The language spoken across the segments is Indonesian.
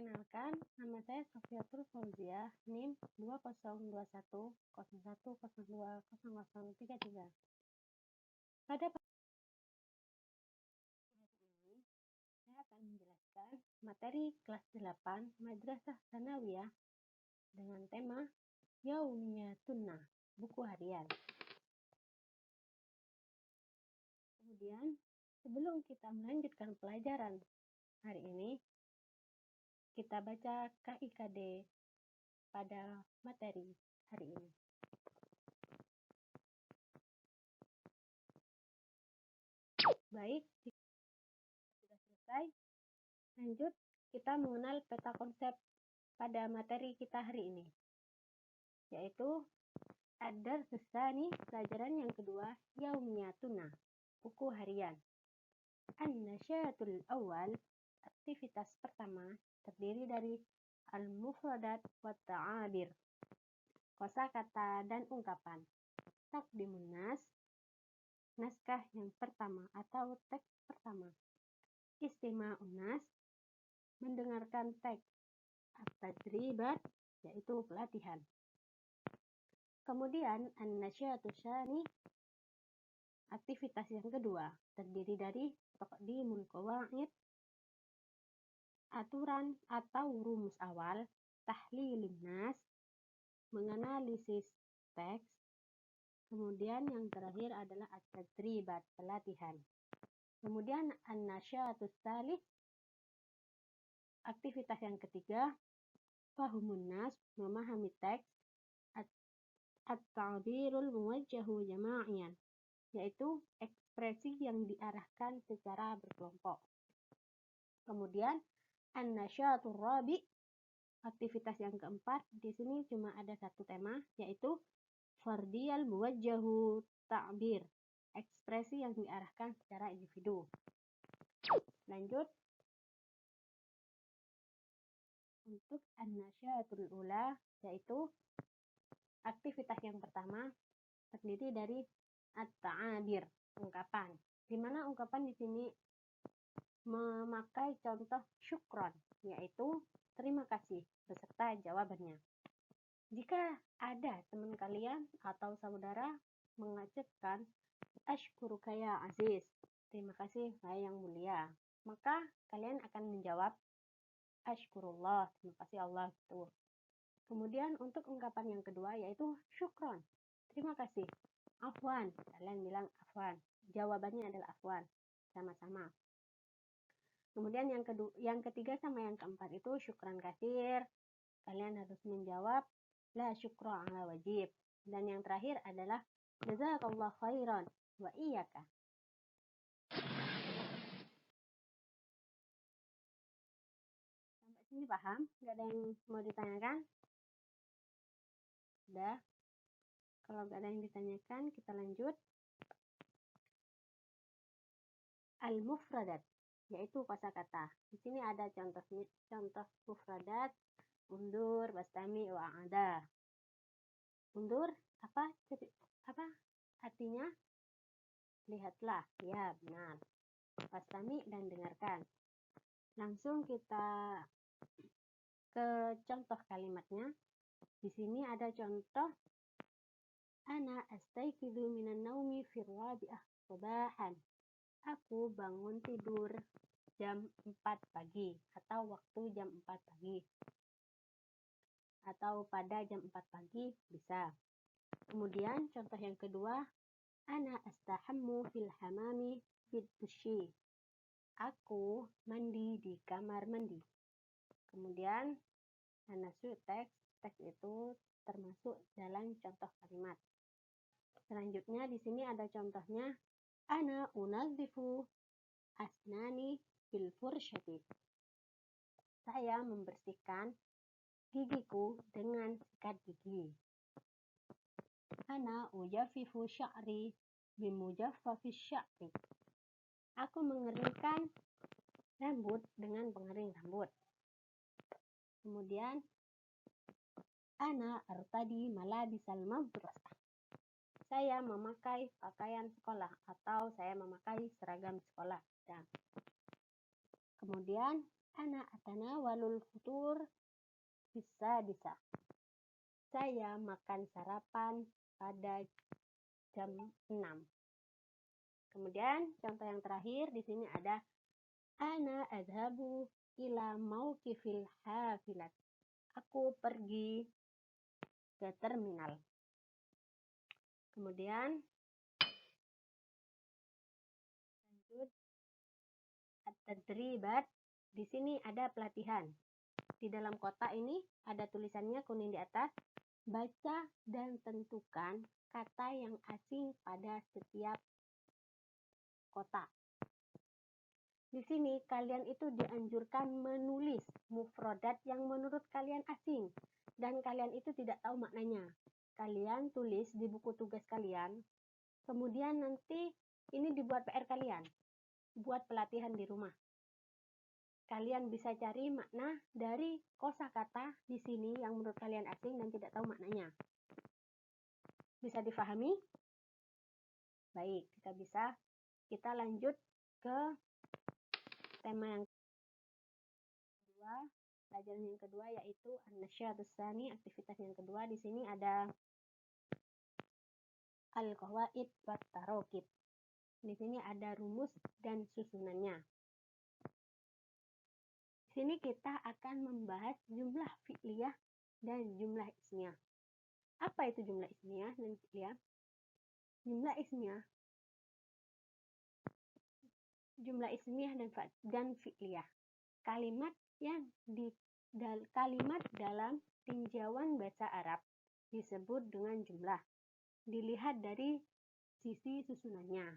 Perkenalkan, nama saya Sofiatul Fauzia, NIM 202101020033. Pada ini, saya akan menjelaskan materi kelas 8 Madrasah Tsanawiyah dengan tema Yaumiyatuna, buku harian. Kemudian, sebelum kita melanjutkan pelajaran hari ini, kita baca KIKD pada materi hari ini. Baik, jika sudah selesai, lanjut kita mengenal peta konsep pada materi kita hari ini, yaitu ad-dars tsani, pelajaran yang kedua, Yaumiyatuna, buku harian. An-nasyatul awal, aktivitas pertama, terdiri dari al-mufradat wa ta'abir, kosakata dan ungkapan. Taqdimun nas, naskah yang pertama atau teks pertama. Istima'un nas, mendengarkan teks. At-tajribat, yaitu pelatihan. Kemudian an-nasyatul tsani, aktivitas yang kedua, terdiri dari taqdimul qawaid, aturan atau rumus awal, tahlilun nas, menganalisis teks. Kemudian yang terakhir adalah at-tadribat, pelatihan. Kemudian an-nasyatus tsalits, aktivitas yang ketiga, fahumun nas, memahami teks. At-ta'birul muwajjahu jama'iyan, yaitu ekspresi yang diarahkan secara berkelompok. Kemudian an-nasyatur rabi, aktivitas yang keempat, di sini cuma ada satu tema, yaitu fardiyal muwajjahu ta'bir, ekspresi yang diarahkan secara individu. Lanjut, untuk an-nasyatul ula, yaitu aktivitas yang pertama, terdiri dari at-ta'abir, ungkapan. Di mana ungkapan di sini memakai contoh syukron, yaitu terima kasih beserta jawabannya. Jika ada teman kalian atau saudara mengucapkan ashkuruka ya aziz, terima kasih saya yang mulia, maka kalian akan menjawab ashkurullah, terima kasih Allah gitu. Kemudian untuk ungkapan yang kedua yaitu syukron, terima kasih. Afwan, kalian bilang afwan, jawabannya adalah afwan, sama-sama. Kemudian yang ketiga sama yang keempat itu syukran katsir, kalian harus menjawab la syukra ala wajib. Dan yang terakhir adalah jazakallah khairan wa iyyaka. Sampai sini paham? Gak ada yang mau ditanyakan? Sudah? Kalau gak ada yang ditanyakan, kita lanjut. Al-mufradat, yaitu kosakata. Di sini ada contoh mufradat, undur, bastami, wa'ada. Undur apa artinya? Lihatlah, ya benar. Bastami dan dengarkan. Langsung kita ke contoh kalimatnya. Di sini ada contoh ana astayqidu minan naumi fi rabi'ah sabahan. Aku bangun tidur jam 4 pagi atau waktu jam 4 pagi. Atau pada jam 4 pagi bisa. Kemudian contoh yang kedua, ana astahammu fil hamami fid dushi. Aku mandi di kamar mandi. Kemudian anasu teks itu termasuk dalam contoh kalimat. Selanjutnya di sini ada contohnya ana unadzifu asnani bil fursyati. Saya membersihkan gigiku dengan sikat gigi. Ana ujafifu sya'ri bimujaffafis sya'ri. Aku mengeringkan rambut dengan pengering rambut. Kemudian ana artadi malabisal madrasah. Saya memakai pakaian sekolah atau saya memakai seragam sekolah. Dan kemudian Ana atanawalul futur bisa. Saya makan sarapan pada jam 6. Kemudian contoh yang terakhir di sini ada ana adhabu ila mauqifil hafilat. Aku pergi ke terminal. Kemudian lanjut at-tadribat. Di sini ada pelatihan. Di dalam kotak ini ada tulisannya kuning di atas. Baca dan tentukan kata yang asing pada setiap kotak. Di sini kalian itu dianjurkan menulis mufrodat yang menurut kalian asing dan kalian itu tidak tahu maknanya. Kalian tulis di buku tugas kalian. Kemudian nanti ini dibuat PR kalian, buat pelatihan di rumah. Kalian bisa cari makna dari kosakata di sini yang menurut kalian asing dan tidak tahu maknanya. Bisa difahami? Baik, kita lanjut ke tema yang kedua, pelajaran yang kedua yaitu an-nasyatus tsani, aktivitas yang kedua. Di sini ada al-qawaid wat tarokib. Di sini ada rumus dan susunannya. Di sini kita akan membahas jumlah fi'liyah dan jumlah ismiyah. Apa itu jumlah ismiyah dan fi'liyah? Jumlah ismiyah dan fi'liyah. Kalimat dalam tinjauan bahasa Arab disebut dengan jumlah. Dilihat dari sisi susunannya.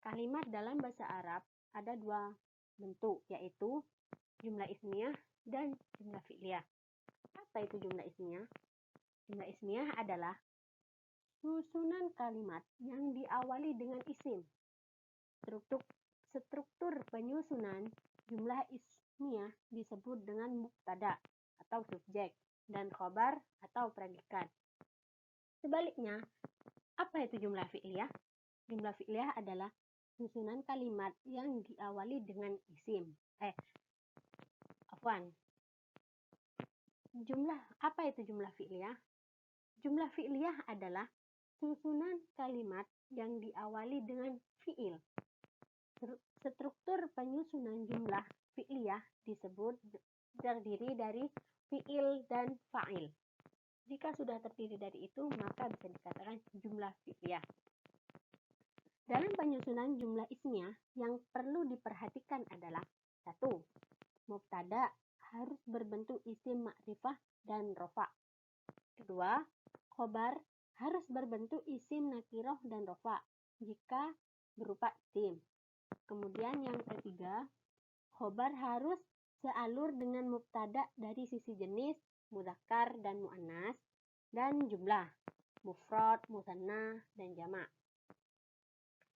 Kalimat dalam bahasa Arab ada dua bentuk, yaitu jumlah ismiyah dan jumlah fi'liyah. Apa itu jumlah ismiyah? Jumlah ismiyah adalah susunan kalimat yang diawali dengan isim. Struktur penyusunan jumlah ismiyah disebut dengan mubtada atau subjek dan khobar atau predikat. Sebaliknya, apa itu jumlah fi'liyah? Jumlah fi'liyah adalah susunan kalimat yang diawali dengan isim. Apa itu jumlah fi'liyah? Jumlah fi'liyah adalah susunan kalimat yang diawali dengan fi'il. Struktur penyusunan jumlah fi'liyah terdiri dari fi'il dan fa'il. Jika sudah terdiri dari itu, maka bisa dikatakan jumlah fi'liyah. Dalam penyusunan jumlah ismiyah, yang perlu diperhatikan adalah 1. Mubtada harus berbentuk isim ma'rifah dan rofa. 2. Khobar harus berbentuk isim nakirah dan rofa jika berupa isim. Kemudian yang ketiga, khobar harus sealur dengan mubtada dari sisi jenis, mudzakkar dan muannas, dan jumlah, mufrad, mutsanna, dan jamak.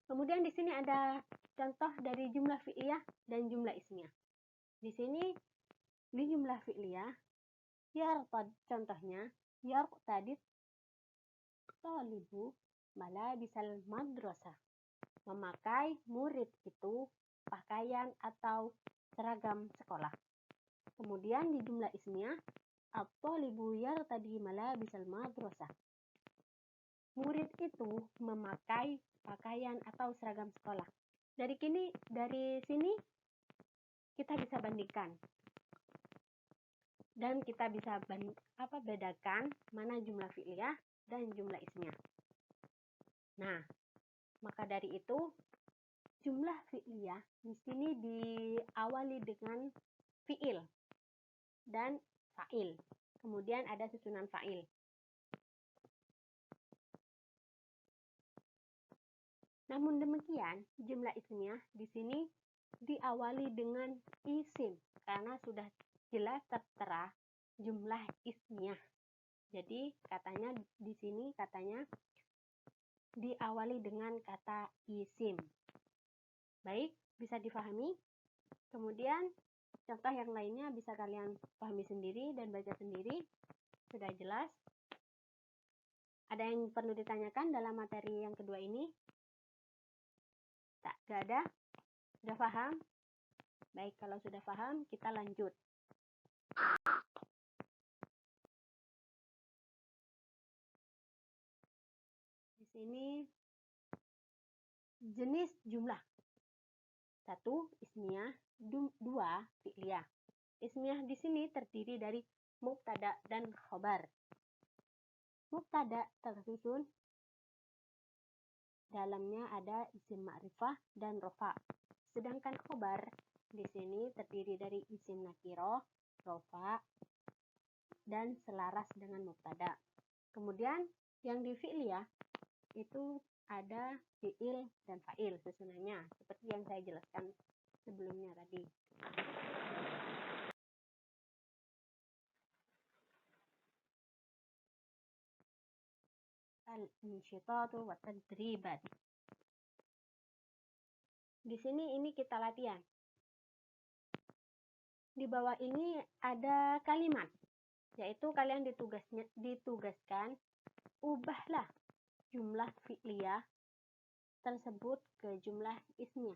Kemudian di sini ada contoh dari jumlah fi'liyah dan jumlah ismiyah. Di sini di jumlah fi'liyah, contohnya yartadid talibu malabisal madrasah. Memakai murid itu pakaian atau seragam sekolah. Kemudian di jumlah ismiyah, at-talibu yartadi malabisal madrasah. Murid itu memakai pakaian atau seragam sekolah. Dari sini kita bisa bandingkan. Dan kita bisa bedakan mana jumlah fi'liyah dan jumlah ismiyah. Nah, maka dari itu jumlah fi'liyah di sini diawali dengan fi'il dan fa'il. Kemudian ada susunan fa'il. Namun demikian, jumlah ismiyah di sini diawali dengan isim karena sudah jelas tertera jumlah ismiyah. Jadi di sini katanya diawali dengan kata isim. Baik, bisa difahami. Kemudian contoh yang lainnya bisa kalian pahami sendiri dan baca sendiri. Sudah jelas. Ada yang perlu ditanyakan dalam materi yang kedua ini? Gak ada? Sudah paham? Baik, kalau sudah paham, kita lanjut. Di sini jenis jumlah. 1 ismiyah, 2 fi'liyah. Ismiyah di sini terdiri dari mubtada dan khobar. Mubtada tersusun dalamnya ada isim ma'rifah dan rofa. Sedangkan khobar di sini terdiri dari isim nakiroh, rofa, dan selaras dengan mubtada. Kemudian yang di fi'liyah itu ada fi'il dan fa'il susunannya, seperti yang saya jelaskan sebelumnya tadi. Al-insyitatu wa tadriban. Di sini ini kita latihan. Di bawah ini ada kalimat, yaitu kalian ditugaskan ubahlah jumlah fi'liyah tersebut ke jumlah ismiyah.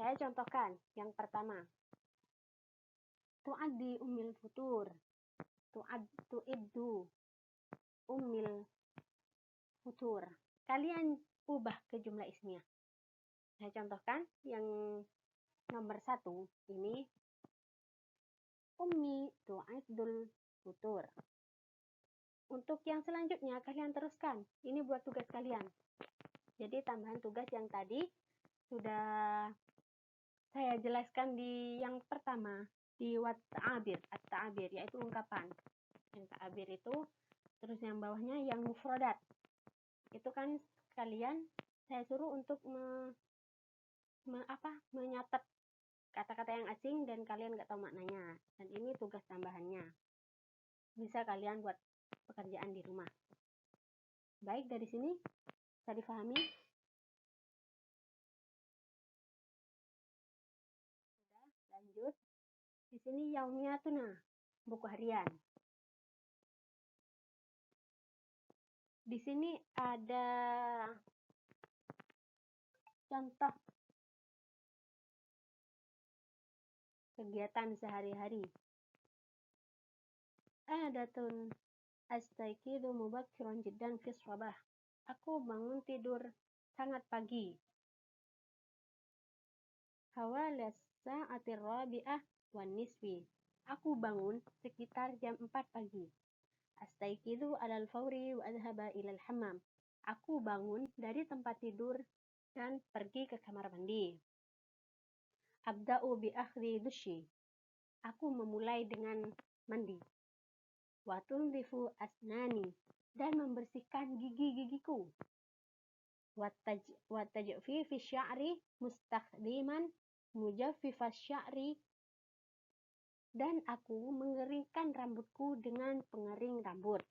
Saya contohkan yang pertama. Tu'addi ummil futur. Tu'iddu ummil futur. Kalian ubah ke jumlah ismiyah. Saya contohkan yang nomor 1 ini. Ummi tu'iddul futur. Untuk yang selanjutnya kalian teruskan. Ini buat tugas kalian. Jadi tambahan tugas yang tadi sudah saya jelaskan di yang pertama, di wat-ta'abir, at-ta'abir, yaitu ungkapan. Yang ta'abir itu, terus yang bawahnya yang mufradat. Itu kan kalian saya suruh untuk menyatet kata-kata yang asing dan kalian nggak tahu maknanya. Dan ini tugas tambahannya. Bisa kalian buat pekerjaan di rumah. Baik, dari sini bisa difahami? Sudah, lanjut. Di sini yaumiyatuna, buku harian. Di sini ada contoh kegiatan sehari-hari. Adatun astayqidu mubakkiran jiddan fi sabah. Aku bangun tidur sangat pagi. Hawalas sa'atir rabi'ah wan nisfi. Aku bangun sekitar jam 4 pagi. Astayqidu alal fawri wa adhaba ilal hammam. Aku bangun dari tempat tidur dan pergi ke kamar mandi. Abda'u bi akhdhi dushi. Aku memulai dengan mandi. Wa tunzifu asnani. Dan membersihkan gigi-gigiku. Wa tajfifi sya'ri mustakhdiman mujaffifas sya'ri. Dan aku mengeringkan rambutku dengan pengering rambut.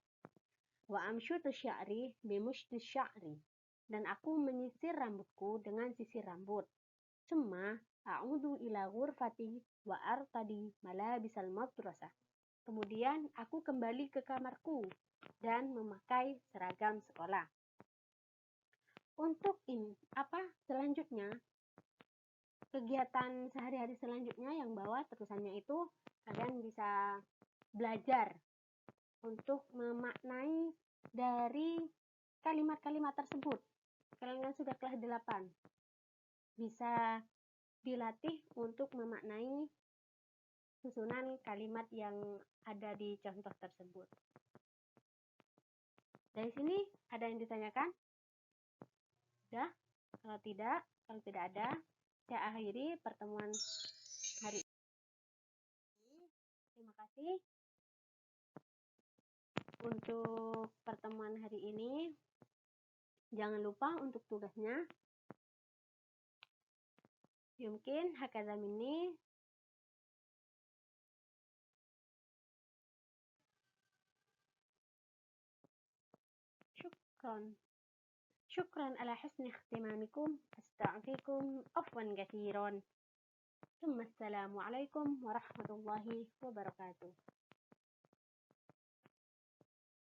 Wa amshutu sya'ri bimushti sya'ri. Dan aku menyisir rambutku dengan sisir rambut. Summa a'udu ila ghurfati wa artadi malabisal madrasah. Kemudian aku kembali ke kamarku dan memakai seragam sekolah. Untuk selanjutnya, kegiatan sehari-hari selanjutnya yang bawah terusannya itu kalian bisa belajar untuk memaknai dari kalimat-kalimat tersebut. Kalian kan sudah kelas 8. Bisa dilatih untuk memaknai susunan kalimat yang ada di contoh tersebut. Dari sini ada yang ditanyakan? Sudah? Kalau tidak ada, saya akhiri pertemuan hari ini. Terima kasih untuk pertemuan hari ini. Jangan lupa untuk tugasnya. Yumkin hakadha minni. Syukran ala husni ikhtimamikum. Astaghfirukum afwan katsiran. Assalamualaikum warahmatullahi wabarakatuh.